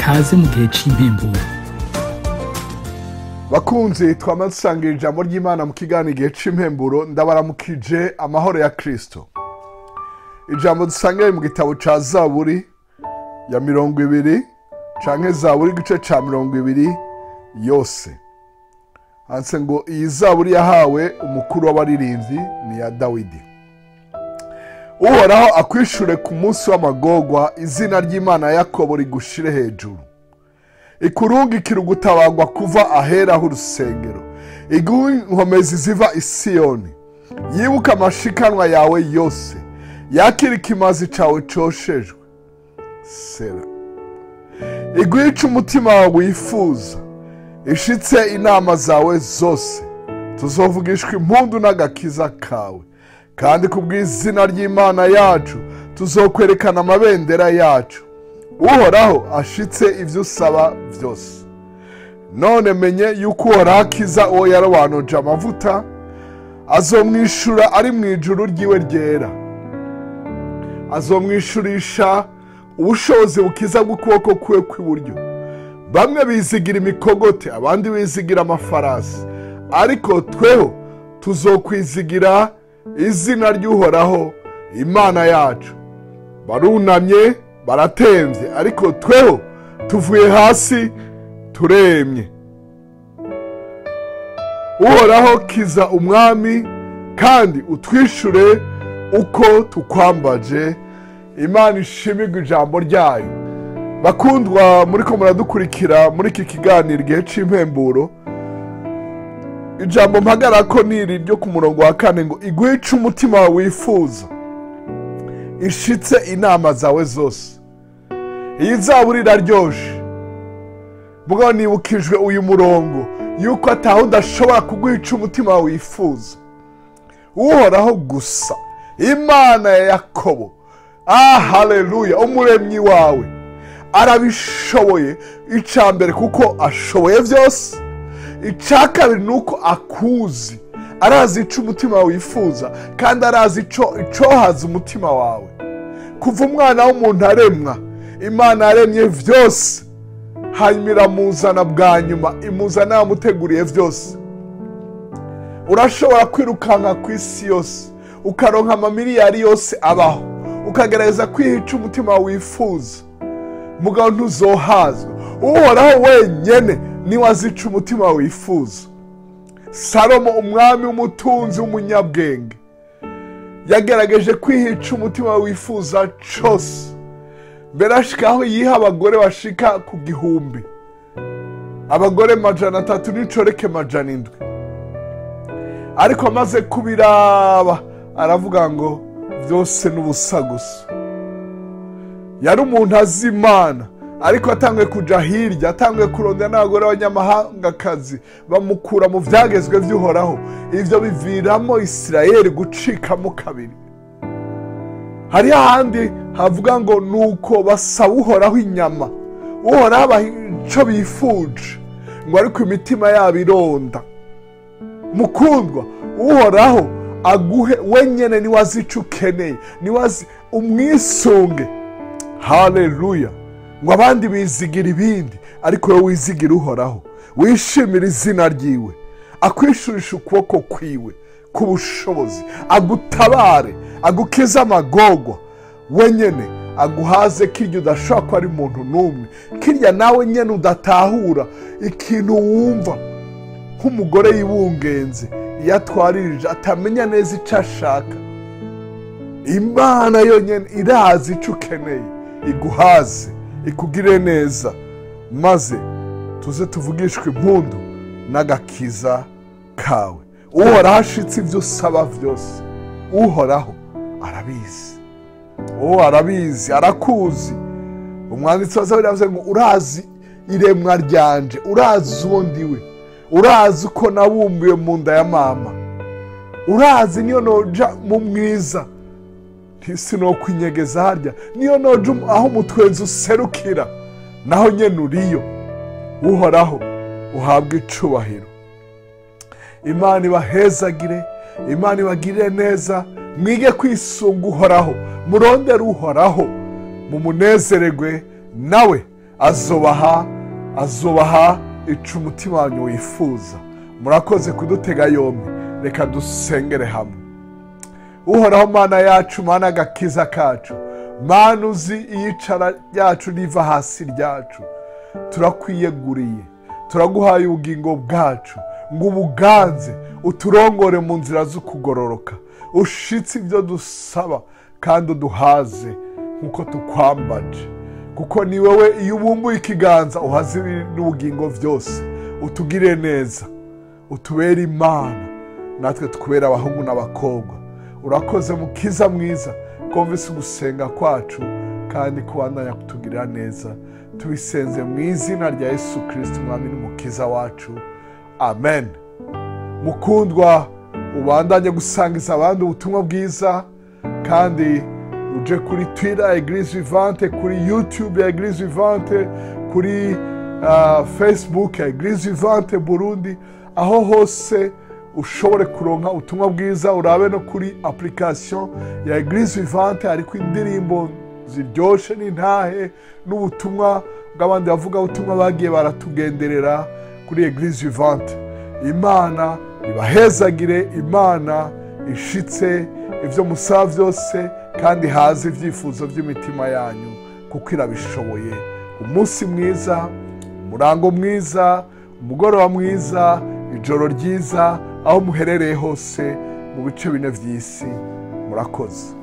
kaze mu gihe c'impemburo. Bakunzi twamasangira ijambo ry'Imana mu kiganiro igihe c'impemburo, ndabaramukije amahoro ya Kristo. Ijambo dusangiye mu gitabo ca Zaburi ya 20 canke Zaburi gice ca 20 yose. Hanse ngo iyi Zaburi yahawe umukuru w'abaririmbyi ni ya Dawidi. Uhoraho akwishure ku munsi w'amagorwa, izina ry'Imana ya Yakobo rigushire hejuru. Ikurungikira ugutabagwa kuva ahera h'urusengero, iguhe inkomezi ziva i Siyoni. Yibuka amashikanwa yawe yose, yakira ikimazi cawe coshejwe. Sera. Iguhe ico umutima wawe wifuza, ishitse inama zawe zose, tuzovugishwa impundu n'agakiza kawe. Kandi kubw'izina ry'Imana yacu tuzokwerekana amabendera yacu. Uhoraho ashitse ivyo usaba vyose. None menye yuko Uhoraho akiza uwo yarobanuje amavuta, azomwishura ari mw'ijuru ryiwe ryera. Azomwishurisha ubushobozi bukiza bw'ukuboko kwe kw'iburyo. Bamwe bizigira imikogote, abandi bizigira amafarasi, ariko tweho tuzokwizigira izina ry'Uhoraho Imana yacu. Barunamye baratemvye, ariko tweho tuvuye hasi turemye. Uhoraho kiza umwami, kandi utwishure uko tukwambaje. Imana ishimirwe ijambo ryayo. Bakundwa, muriko muradukurikira muri iki kiganiro igihe c'impemburo, ijambo mpagarako niri ryo ku murongo wa 4 ngo iguhe ico umutima wawe wifuza, ishitse inama zawe zose. Iyi Zaburi iraryoshe, mugabo nibukijwe uyu murongo yuko ataho udashobora kuguha ico umutima wawe wifuza. Uhoraho gusa, Imana ya Yakobo, haleluya, umuremyi wawe arabishoboye. Icambere kuko ashoboye vyose, icakabiri nuko akuzi, arazi ico umutima wawe wifuza, kandi arazi icohaza umutima wawe. Kuva umwana w'umuntu aremwa, Imana yaremye vyose, hanyuma iramuzana bwa nyuma, imuzana yamuteguriye vyose. Urashobora kwirukanka kw'isi yose, ukaronka amamiliyari yose abaho, ukagerageza kwiha ico umutima wawe wifuza, mugabo ntuzohazwa. Uhoraho wenyene niwe azi ico umutima wawe wifuza. Salomo, umwami w'umutunzi w'umunyabwenge, yagerageje kwiha ico umutima wawe wifuza cose, mbere ashikaho yiha abagore bashika ku 1000, abagore 300 n'incoreke 700. Ariko amaze kubiraba aravuga ngo vyose n'ubusa gusa. Yari umuntu azi Imana, ariko atanguye kuja hirya, atanguye kurondera n'abagore b'abanyamahangakazi bamukura mu vyagezwe vy'Uhoraho. Ivyo biviramo Isirayeli gucikamo kabiri. Hari ahandi havuga ngo nuko basaba Uhoraho inyama, Uhoraho abaha ico bifuje, ngo ariko imitima yabo ironda. Mukundwa, Uhoraho aguhe wenyene niwe azi ico ukeneye, niwe azi, umwisunge. Haleluya. Ngo abandi bizigira ibindi, ariko wowe wizigira Uhoraho, wishimira izina ryiwe, akwishurisha ukuboko kwiwe k'ubushobozi, agutabare, agukiza amagorwa. Wenyene aguhaze kirya udashobora ko ari muntu n'umwe, kirya nawe nyene udatahura, ikintu wumva nk'umugore yibungenze iyo atwaririje atamenya neza ico ashaka. Imana yonyene irazi ico ukeneye, iguhaze, ikugire neza, maze tuze tuvugishwe impundu n'agakiza kawe. Uhoraho ashitse ivyo usaba vyose. Uhoraho arabizi, arabizi, arakuzi. Umwanditsi wa Zaburi yavuze ngo urazi iremwa ryanje, urazi uwo ndiwe, urazi uko nabumbiwe mu nda ya mama, urazi niyo noja mu mwiza sinokwinyegeza harya, niyo noja aho umutwenzi userukira, naho nyene uriyo. Uhoraho uhabwe icubahiro. Imana ibahezagire, Imana ibagirire neza. Mwige kwisunga Uhoraho, murondere Uhoraho, mumunezererwe nawe azobaha ico umutima wanyu wifuza. Murakoze kudutega yombi, reka dusengere hamwe. Uhoraho Mana yacu, Mana agakiza kacu, Mana uzi iyicara ryacu riva hasi ryacu, turakwiyeguriye, turaguhaye ubugingo bwacu ngo ubuganze, uturongore mu nzira zo kugororoka, ushitse ibyo dusaba kandi uduhaze nkuko tukwambaje, kuko ni wewe iyo ubumbuye ikiganza uhaze n'ubugingo byose. Utugire neza, utubere Imana, natwe tukubera abahungu n'abakobwa. Urakoze mukiza mwiza, kumvise ugusenga kwacu kandi kubandanya kutugirira neza. Tubisenze mu izina rya Yesu Kristo, Umwami n'Umukiza wacu, amen. Mukundwa, ubandanye gusangiza abandi ubutumwa bwiza, kandi uje kuri Twitter ya Eglise Vivante, kuri YouTube ya Eglise Vivante, kuri Facebook ya Eglise Vivante Burundi, aho hose ushobore kuronka ubutumwa bwiza. Urabe no kuri application ya Eglise Vivante, ariko indirimbo ziryoshe n'intahe n'ubutumwa bw'abandi bavuga ubutumwa bagiye baratugenderera kuri Eglise Vivante. Imana ibahezagire, Imana ishitse ivyo musaba byose, kandi haze ivyifuzo by'imitima yanyu, kuko irabishoboye. Umunsi mwiza, umurango mwiza, umugoroba mwiza, ijoro ryiza, aho muherereye hose mu bice bine vy'isi. Murakoze.